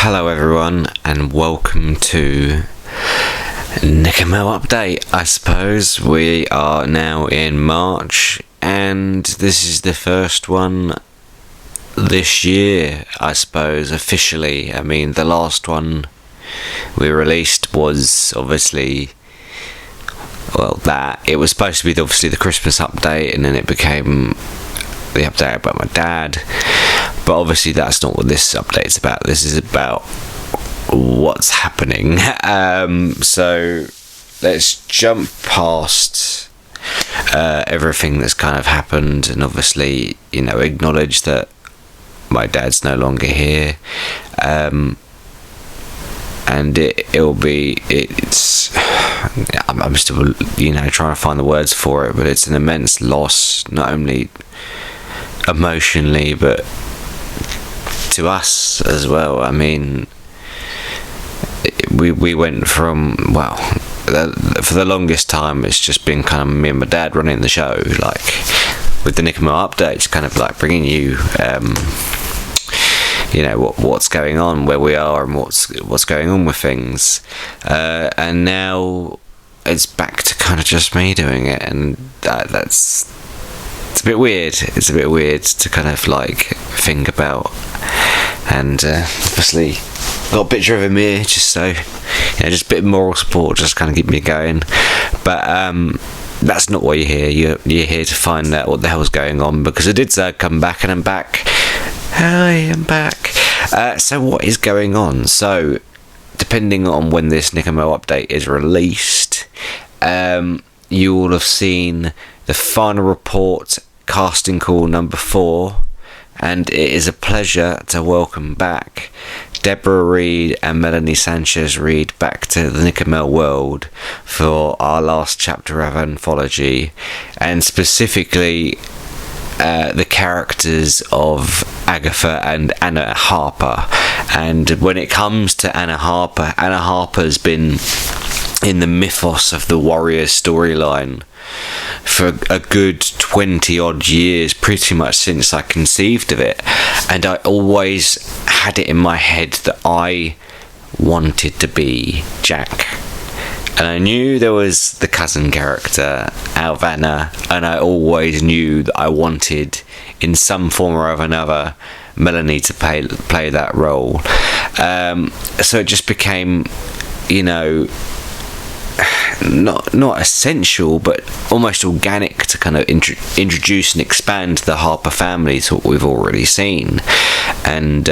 Hello everyone, and welcome to NickeRMel update. I suppose we are now in March, and this is the first one this year, I suppose, officially. I mean, the last one we released was obviously, it was supposed to be obviously the Christmas update, and then it became the update about my dad. But obviously that's not what this update's about. This is about what's happening. So let's jump past everything that's kind of happened, and obviously, acknowledge that my dad's no longer here. And I'm still, trying to find the words for it, but it's an immense loss, not only emotionally, but to us as well. I mean, we went from, for the longest time it's just been kind of me and my dad running the show, like with the NickeRMel updates, kind of like bringing you what's going on, where we are, and what's going on with things, and now it's back to kind of just me doing it, and it's a bit weird. It's a bit weird to kind of like think about. And obviously got a picture of him here, just so just a bit of moral support, just kind of keep me going. But that's not why you're here. You're here to find out what the hell's going on, because I did say I'd come back, and I'm back. Hi, I'm back. So what is going on? So depending on when this NickeRMel update is released, you will have seen the final report, casting call number 4. And it is a pleasure to welcome back Deborah Reed and Melanie Sanchez Reed back to the NickeRMel world for our last chapter of Anthology, and specifically the characters of Agatha and Anna Harper. And when it comes to Anna Harper's been in the mythos of the Warriors storyline for a good 20 odd years, pretty much since I conceived of it, and I always had it in my head that I wanted to be Jack, and I knew there was the cousin character Alvana, and I always knew that I wanted, in some form or of another, Melanie to play that role. So it just became, not essential, but almost organic to kind of introduce and expand the Harper family to what we've already seen. And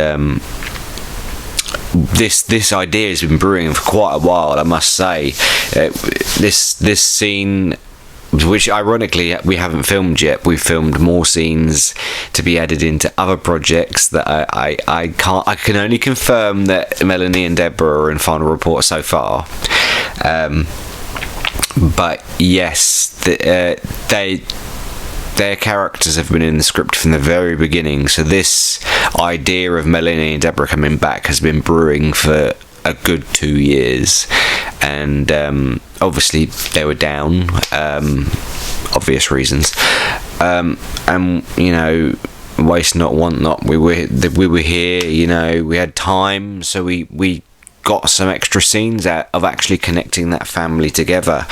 this idea has been brewing for quite a while, I must say. This scene, which ironically we haven't filmed yet, we've filmed more scenes to be added into other projects that I can only confirm that Melanie and Deborah are in final report so far. But yes, their characters have been in the script from the very beginning, so this idea of Melanie and Deborah coming back has been brewing for a good 2 years, and obviously they were down, obvious reasons, and waste not, want not, we were here, we had time, so we got some extra scenes out of actually connecting that family together.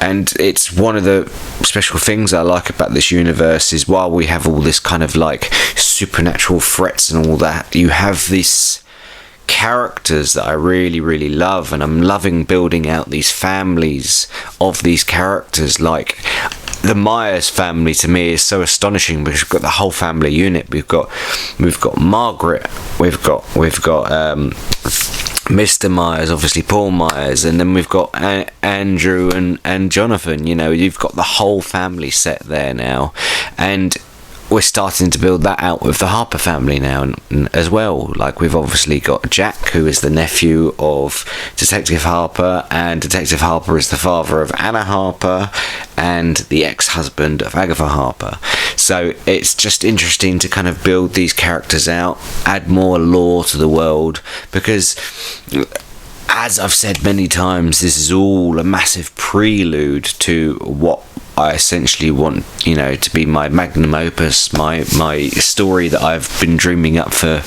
And it's one of the special things I like about this universe, is while we have all this kind of like supernatural threats and all that, you have these characters that I really, really love, and I'm loving building out these families of these characters. Like the Myers family to me is so astonishing, because we've got the whole family unit. We've got Margaret, we've got Mr. Myers, obviously Paul Myers, and then we've got Andrew and Jonathan. You've got the whole family set there now, and we're starting to build that out with the Harper family now as well. Like, we've obviously got Jack, who is the nephew of Detective Harper, and Detective Harper is the father of Anna Harper and the ex-husband of Agatha Harper. So it's just interesting to kind of build these characters out, add more lore to the world, because as I've said many times, this is all a massive prelude to what I essentially want, to be my magnum opus, my story that I've been dreaming up for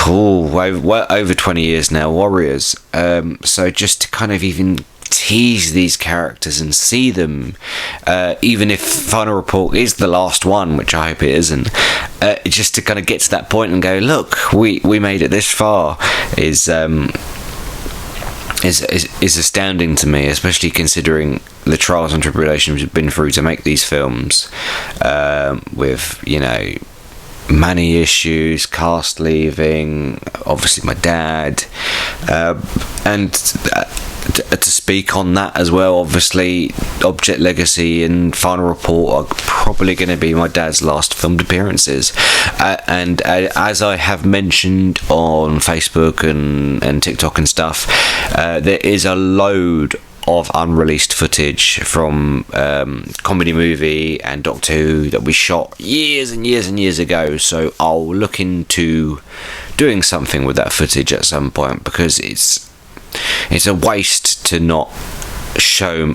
over 20 years now, Warriors. So just to kind of even tease these characters and see them, even if Final Report is the last one, which I hope it isn't, just to kind of get to that point and go, look, we made it this far, is astounding to me, especially considering the trials and tribulations we've been through to make these films, with, you know, money issues, cast leaving, obviously my dad, and to speak on that as well, obviously Object Legacy and Final Report are probably going to be my dad's last filmed appearances, and as I have mentioned on Facebook and TikTok and stuff, there is a load of unreleased footage from Comedy Movie and Doctor Who that we shot years and years and years ago, so I'll look into doing something with that footage at some point, because it's a waste to not show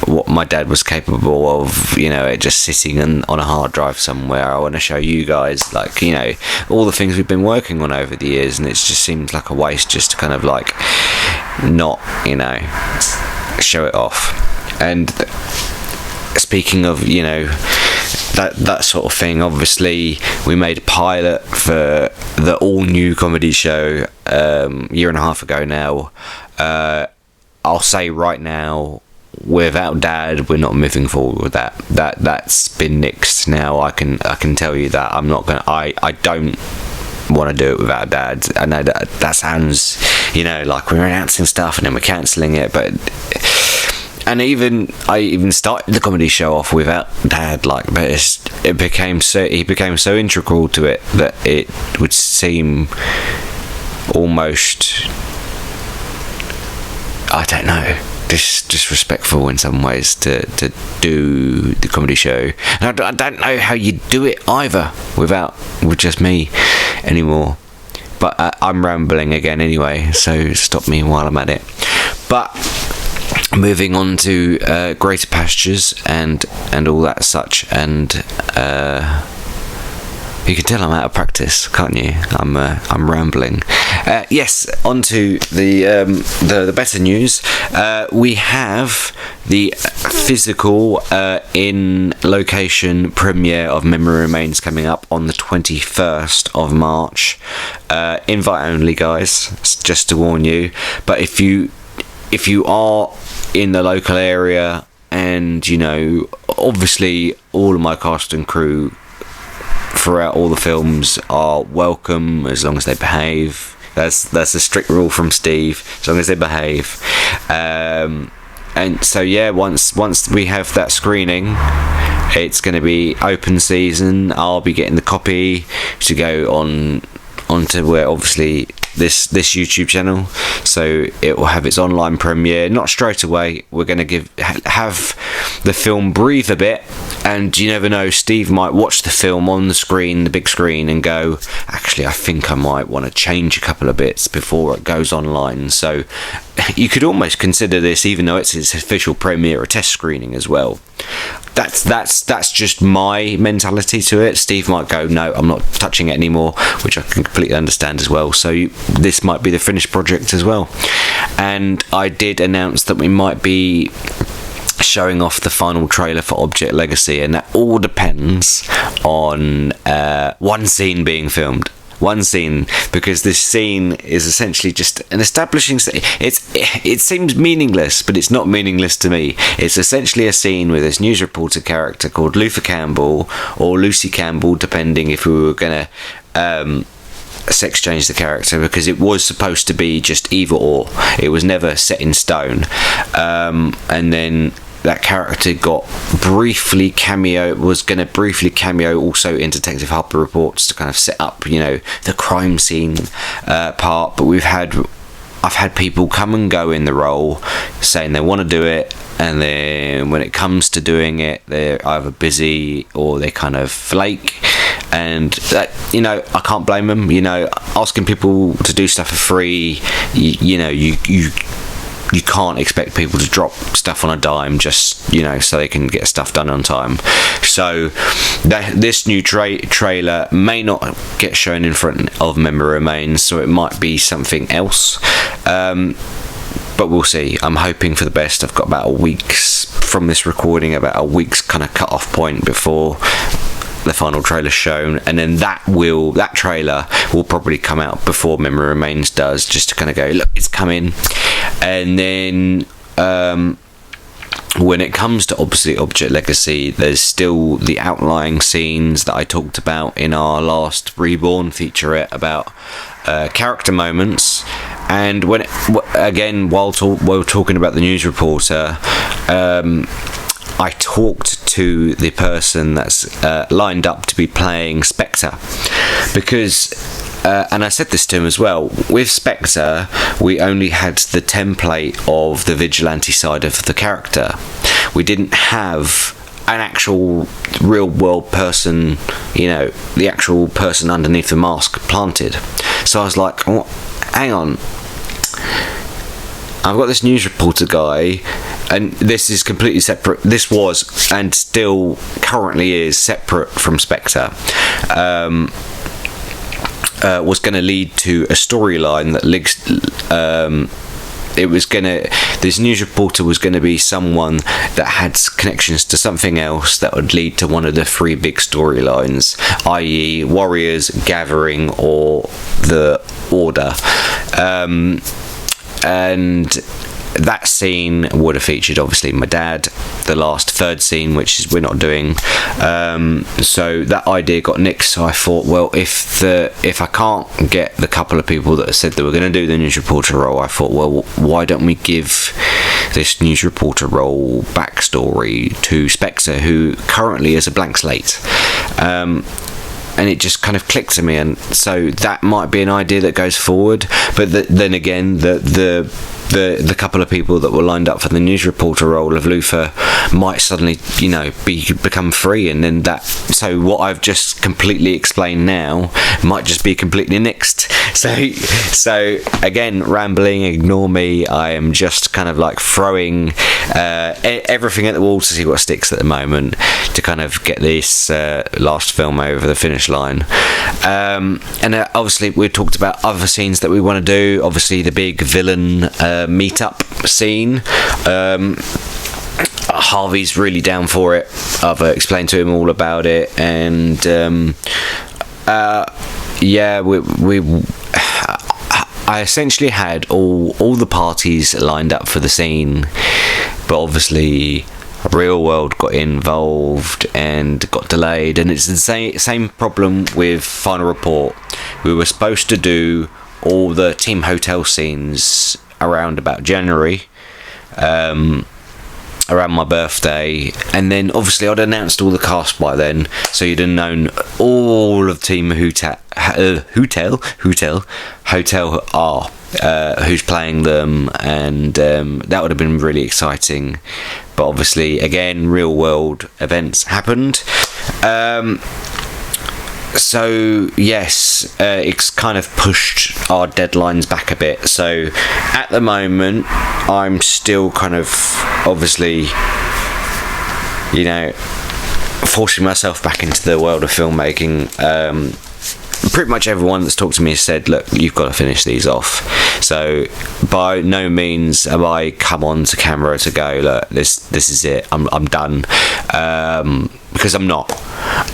what my dad was capable of, you know, it just sitting on a hard drive somewhere. I want to show you guys, like, you know, all the things we've been working on over the years, and it just seems like a waste just to kind of like not, you know, show it off. And speaking of, you know, that sort of thing, obviously we made a pilot for the all new comedy show year and a half ago now. I'll say right now, without Dad, we're not moving forward with that. That's been nixed now. I can tell you that. I'm not gonna. I don't want to do it without Dad. I know that sounds, you know, like we're announcing stuff and then we're cancelling it, but. And I even started the comedy show off without Dad, like, but he became so integral to it that it would seem almost, I don't know, disrespectful in some ways to do the comedy show. And I don't know how you do it either with just me anymore. But I'm rambling again anyway, so stop me while I'm at it. But moving on to Greater Pastures and all that such, and you can tell I'm out of practice, can't you? I'm rambling. Yes, on to the better news. We have the physical in location premiere of Memory Remains coming up on the 21st of March. Invite only, guys, just to warn you. But if you are in the local area, and, you know, obviously all of my cast and crew throughout all the films are welcome as long as they behave. That's a strict rule from Steve, as long as they behave. And so yeah, once we have that screening, it's going to be open season. I'll be getting the copy to go onto where, obviously, this YouTube channel, so it will have its online premiere. Not straight away. We're going to have the film breathe a bit, and you never know, Steve might watch the film on the screen, the big screen, and go, actually, I think I might want to change a couple of bits before it goes online. So you could almost consider this, even though it's its official premiere, a test screening as well. That's just my mentality to it. Steve might go, no, I'm not touching it anymore, which I can completely understand as well. So this might be the finished project as well. And I did announce that we might be showing off the final trailer for Object Legacy, and that all depends on one scene being filmed. One scene, because this scene is essentially just an establishing. It seems meaningless, but it's not meaningless to me. It's essentially a scene with this news reporter character called Luther Campbell or Lucy Campbell, depending if we were going to sex change the character, because it was supposed to be just either or. It was never set in stone. And then that character was going to briefly cameo also in Detective Harper Reports to kind of set up, you know, the crime scene part. But I've had people come and go in the role saying they want to do it, and then when it comes to doing it, they're either busy or they kind of flake. And that, you know, I can't blame them. You know, asking people to do stuff for free, you you can't expect people to drop stuff on a dime just, you know, so they can get stuff done on time. So this new trailer may not get shown in front of Memory Remains, so it might be something else. But we'll see. I'm hoping for the best. I've got about a week's from this recording, about a week's kind of cut-off point before the final trailer shown, and then that trailer will probably come out before Memory Remains does, just to kind of go, look, it's coming. And then when it comes to Object Legacy, there's still the outlying scenes that I talked about in our last Reborn featurette about character moments. And when while talking about the news reporter, I talked to the person that's lined up to be playing Spectre, because and I said this to him as well, with Spectre we only had the template of the vigilante side of the character. We didn't have an actual real world person, you know, the actual person underneath the mask planted. So I was like, oh, hang on, I've got this news reporter guy, and this is completely separate. This was, and still currently is, separate from Spectre. Was going to lead to a storyline that this news reporter was going to be someone that had connections to something else that would lead to one of the three big storylines, i.e. Warriors, Gathering, or the Order. And that scene would have featured obviously my dad, the last third scene, which is we're not doing. So that idea got nicked. So I thought, well, if I can't get the couple of people that said they were going to do the news reporter role, I thought, well, why don't we give this news reporter role backstory to Spectre, who currently is a blank slate. And it just kind of clicked to me, and so that might be an idea that goes forward. But then again, the couple of people that were lined up for the news reporter role of Luther might suddenly, you know, become free, and then so what I've just completely explained now might just be completely nixed. So again, rambling, ignore me. I am just kind of like throwing everything at the wall to see what sticks at the moment, to kind of get this last film over the finish line. And obviously we talked about other scenes that we want to do. Obviously the big villain meet-up scene. Harvey's really down for it. I've explained to him all about it, and I essentially had all the parties lined up for the scene, but obviously Real World got involved and got delayed, and it's the same problem with Final Report. We were supposed to do all the team hotel scenes around about January, around my birthday, and then obviously I'd announced all the cast by then, so you'd have known all of Team Hotel R, who's playing them, and that would have been really exciting. But obviously, again, real world events happened. So yes, it's kind of pushed our deadlines back a bit. So at the moment, I'm still kind of obviously, you know, forcing myself back into the world of filmmaking. Pretty much everyone that's talked to me has said, look, you've got to finish these off. So by no means have I come on to camera to go, look, this is it, I'm done, because I'm not.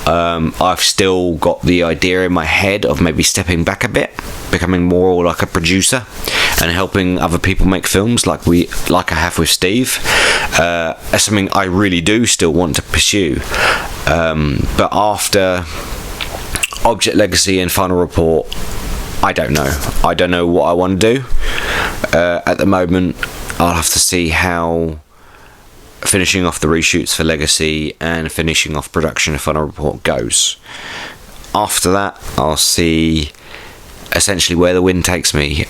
I've still got the idea in my head of maybe stepping back a bit, becoming more like a producer and helping other people make films like I have with Steve. That's something I really do still want to pursue, but after Object Legacy and Final Report, I don't know what I want to do. At the moment, I'll have to see how finishing off the reshoots for Legacy and finishing off production of Final Report goes. After that, I'll see essentially where the wind takes me,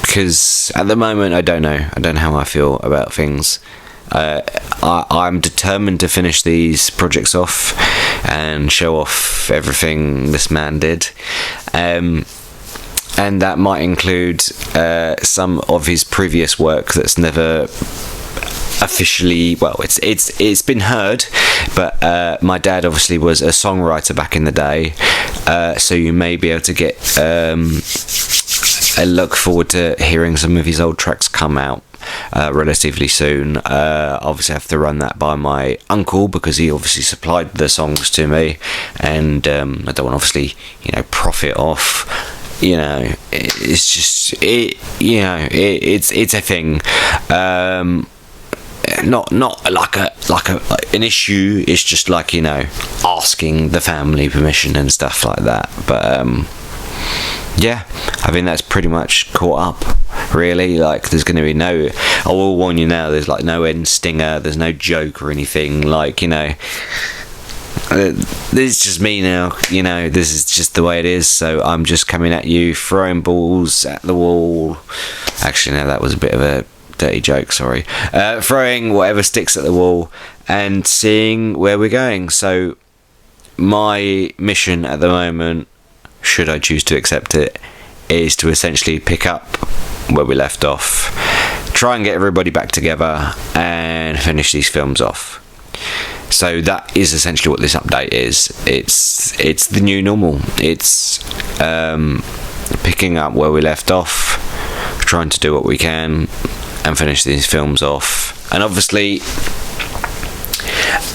because at the moment I don't know how I feel about things. I'm determined to finish these projects off and show off everything this man did. and that might include some of his previous work that's never officially, well, it's been heard, but my dad obviously was a songwriter back in the day, so you may be able to get I look forward to hearing some of his old tracks come out relatively soon. Obviously I have to run that by my uncle, because he obviously supplied the songs to me, and I don't want to obviously, profit off. It's just it's a thing. Not like an issue. It's just like, asking the family permission and stuff like that. But yeah, I think that's pretty much caught up, really. Like, there's going to be no, I will warn you now, there's like no end stinger, there's no joke or anything, like, this is just me now, this is just the way it is. So I'm just coming at you, throwing balls at the wall. Actually, no, that was a bit of a dirty joke, sorry. Throwing whatever sticks at the wall and seeing where we're going. So my mission at the moment, should I choose to accept it, is to essentially pick up where we left off, try and get everybody back together and finish these films off. So that is essentially what this update is. It's the new normal. It's picking up where we left off, trying to do what we can and finish these films off. And obviously,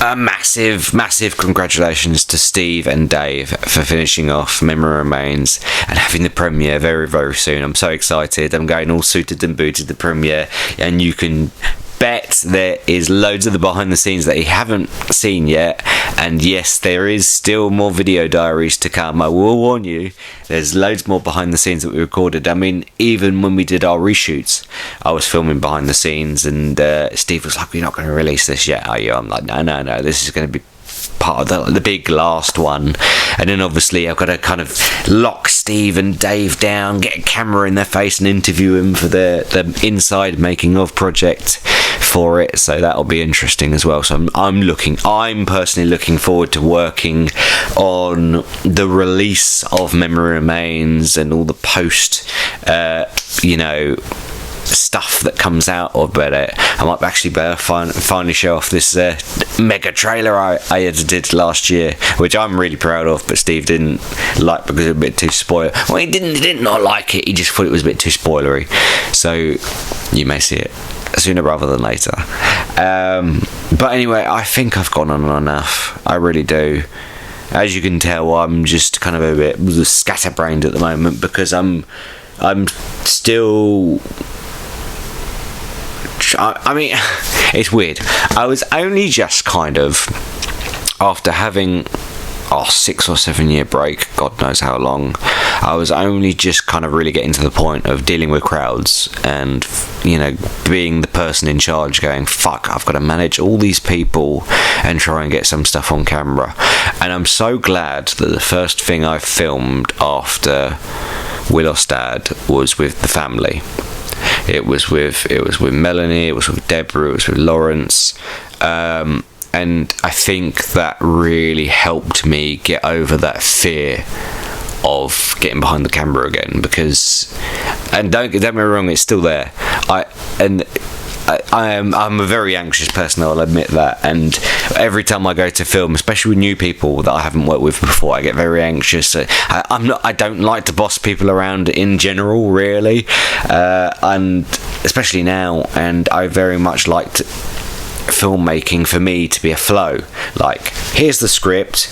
a massive congratulations to Steve and Dave for finishing off Memory Remains and having the premiere very, very soon. I'm so excited. I'm going all suited and booted to the premiere, and you can bet there is loads of the behind the scenes that you haven't seen yet. And yes, there is still more video diaries to come. I will warn you, there's loads more behind the scenes that we recorded. I mean, even when we did our reshoots, I was filming behind the scenes, and Steve was like, "You're not going to release this yet, are you?" I'm like, no, this is going to be part of the big last one. And then obviously I've got to kind of lock Steve and Dave down, get a camera in their face and interview them for the inside making of project for it. So that'll be interesting as well. So I'm personally looking forward to working on the release of Memory Remains and all the post stuff that comes out of it. I might actually better finally show off this mega trailer I edited last year, which I'm really proud of, but Steve didn't like because it was a bit too spoiler. Well, he did not like it, he just thought it was a bit too spoilery. So you may see it sooner rather than later. But anyway, I think I've gone on enough. I really do. As you can tell, I'm just kind of a bit scatterbrained at the moment, because I'm still, I mean, it's weird. I was only just kind of, after having 6 or 7 year break, God knows how long, I was only just kind of really getting to the point of dealing with crowds and, being the person in charge, going, fuck, I've got to manage all these people and try and get some stuff on camera. And I'm so glad that the first thing I filmed after We Lost Dad was with the family. It was with Melanie, it was with Deborah, it was with Laurence, and I think that really helped me get over that fear of getting behind the camera again, because, and don't get me wrong, it's still there. I'm a very anxious person, I'll admit that, and every time I go to film, especially with new people that I haven't worked with before, I get very anxious. I don't like to boss people around in general, really, and especially now, and I very much liked filmmaking for me to be a flow. Like, here's the script,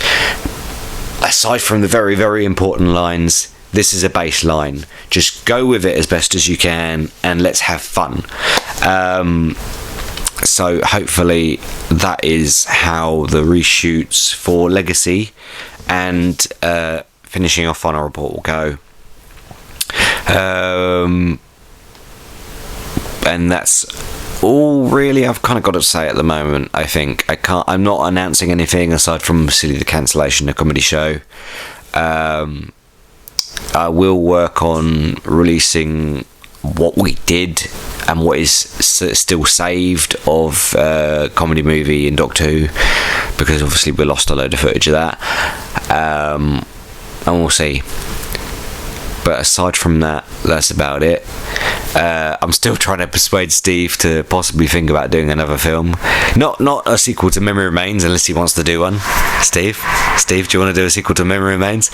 aside from the very, very important lines, this is a baseline, just go with it as best as you can and let's have fun. So hopefully that is how the reshoots for Legacy and finishing off on a report will go. And that's all really I've kind of got to say at the moment. I think I'm not announcing anything aside from obviously the cancellation of the comedy show. I will work on releasing what we did and what is still saved of Comedy Movie in Doctor Who, because obviously we lost a load of footage of that, and we'll see. But aside from that, that's about it. I'm still trying to persuade Steve to possibly think about doing another film. Not a sequel to Memory Remains, unless he wants to do one. Steve, do you want to do a sequel to Memory Remains?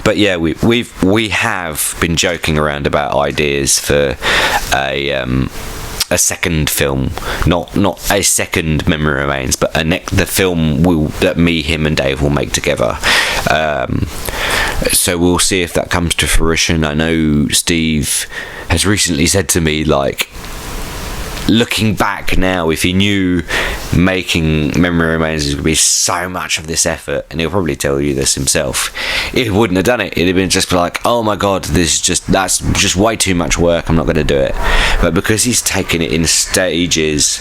But yeah, we have been joking around about ideas for a second film, not a second Memory Remains, but the film that me, him, and Dave will make together. So we'll see if that comes to fruition. I know Steve has recently said to me, like, looking back now, if he knew making Memory Remains would be so much of this effort, and he'll probably tell you this himself, he wouldn't have done it. It'd have been just like, oh my god, that's just way too much work, I'm not going to do it. But because he's taken it in stages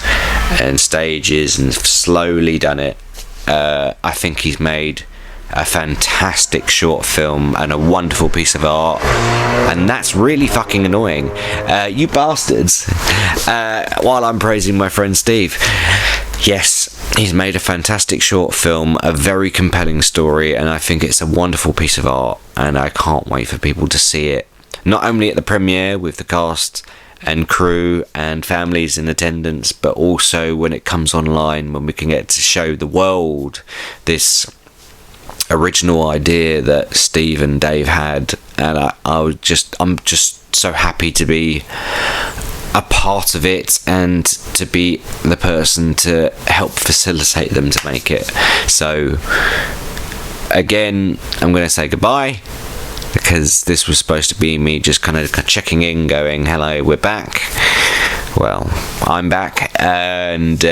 and slowly done it, I think he's made a fantastic short film and a wonderful piece of art, and that's really fucking annoying, you bastards. While I'm praising my friend Steve, yes, he's made a fantastic short film, a very compelling story, and I think it's a wonderful piece of art, and I can't wait for people to see it, not only at the premiere with the cast and crew and families in attendance, but also when it comes online, when we can get to show the world this original idea that Steve and Dave had. And I'm just so happy to be a part of it and to be the person to help facilitate them to make it. So again, I'm going to say goodbye, because this was supposed to be me just kind of checking in, going, hello, we're back. Well, I'm back, and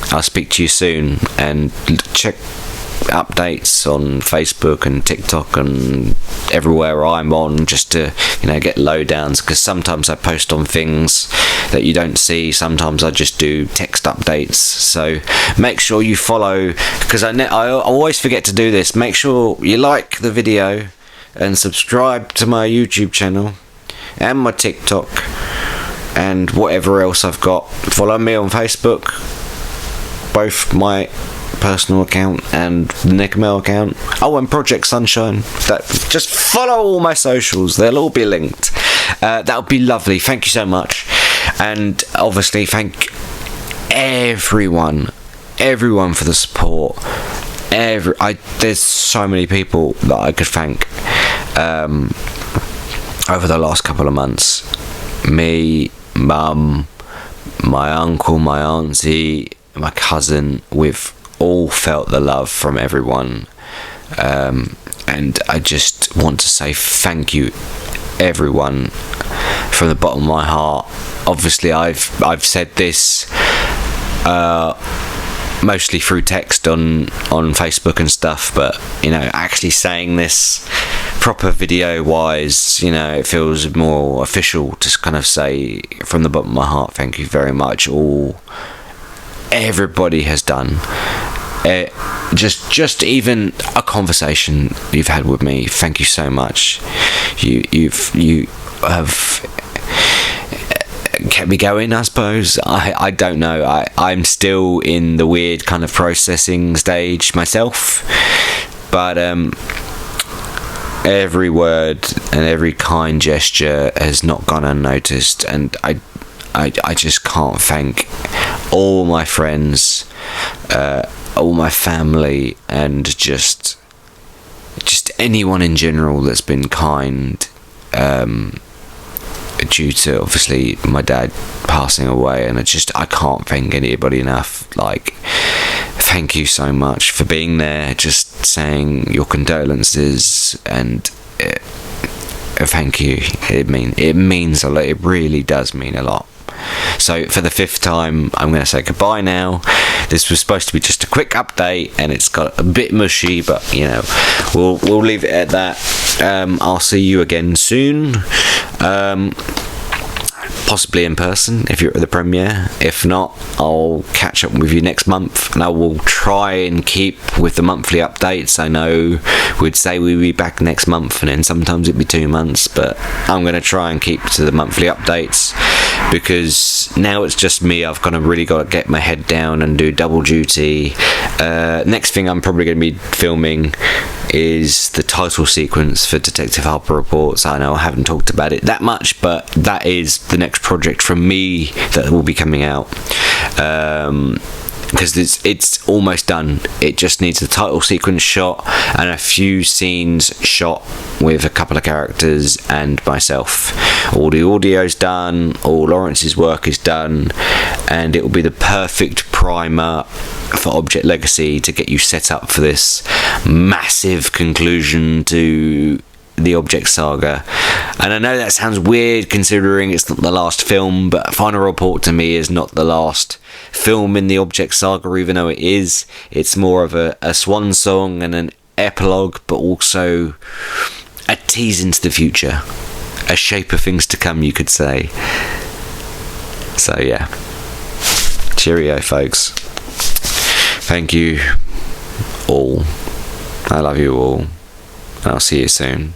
I'll speak to you soon, and check updates on Facebook and TikTok and everywhere I'm on, just to, you know, get lowdowns, because sometimes I post on things that you don't see, sometimes I just do text updates. So make sure you follow, because I always forget to do this. Make sure you like the video and subscribe to my YouTube channel and my TikTok and whatever else I've got. Follow me on Facebook, both my personal account and the NickeRMel account. Oh, and Project Sunshine. Just follow all my socials, they'll all be linked. That would be lovely. Thank you so much. And obviously thank everyone for the support. There's so many people that I could thank over the last couple of months. Me, Mum, my uncle, my auntie, my cousin, we've all felt the love from everyone, and I just want to say thank you, everyone, from the bottom of my heart. Obviously I've said this mostly through text on Facebook and stuff, but, you know, actually saying this proper video wise, you know, it feels more official to kind of say from the bottom of my heart, thank you very much. Everybody has done. Just even a conversation you've had with me, thank you so much. You have kept me going, I suppose. I don't know. I'm still in the weird kind of processing stage myself, but every word and every kind gesture has not gone unnoticed, and I just can't thank all my friends, all my family, and just anyone in general that's been kind, due to obviously my dad passing away, and I can't thank anybody enough. Like, thank you so much for being there, just saying your condolences, and thank you. It means a lot. It really does mean a lot. So for the 5th time, I'm going to say goodbye now. This was supposed to be just a quick update, and it's got a bit mushy, but, you know, we'll leave it at that. I'll see you again soon, possibly in person if you're at the premiere. If not, I'll catch up with you next month, and I will try and keep with the monthly updates. I know we'd say we'd be back next month, and then sometimes it'd be 2 months, but I'm going to try and keep to the monthly updates. because now it's just me. I've kind of really got to get my head down and do double duty. Next thing I'm probably going to be filming is the title sequence for Detective Harper Reports. I know I haven't talked about it that much, but that is the next project from me that will be coming out. Because it's almost done. It just needs a title sequence shot and a few scenes shot with a couple of characters and myself. All the audio's done, all Laurence's work is done, and it will be the perfect primer for Object Legacy to get you set up for this massive conclusion to the Object Saga. And I know that sounds weird considering it's not the last film, but Final Report to me is not the last film in the Object Saga, even though it is. It's more of a swan song and an epilogue, but also a tease into the future, a shape of things to come, you could say. So yeah, cheerio folks. Thank you all. I love you all, and I'll see you soon.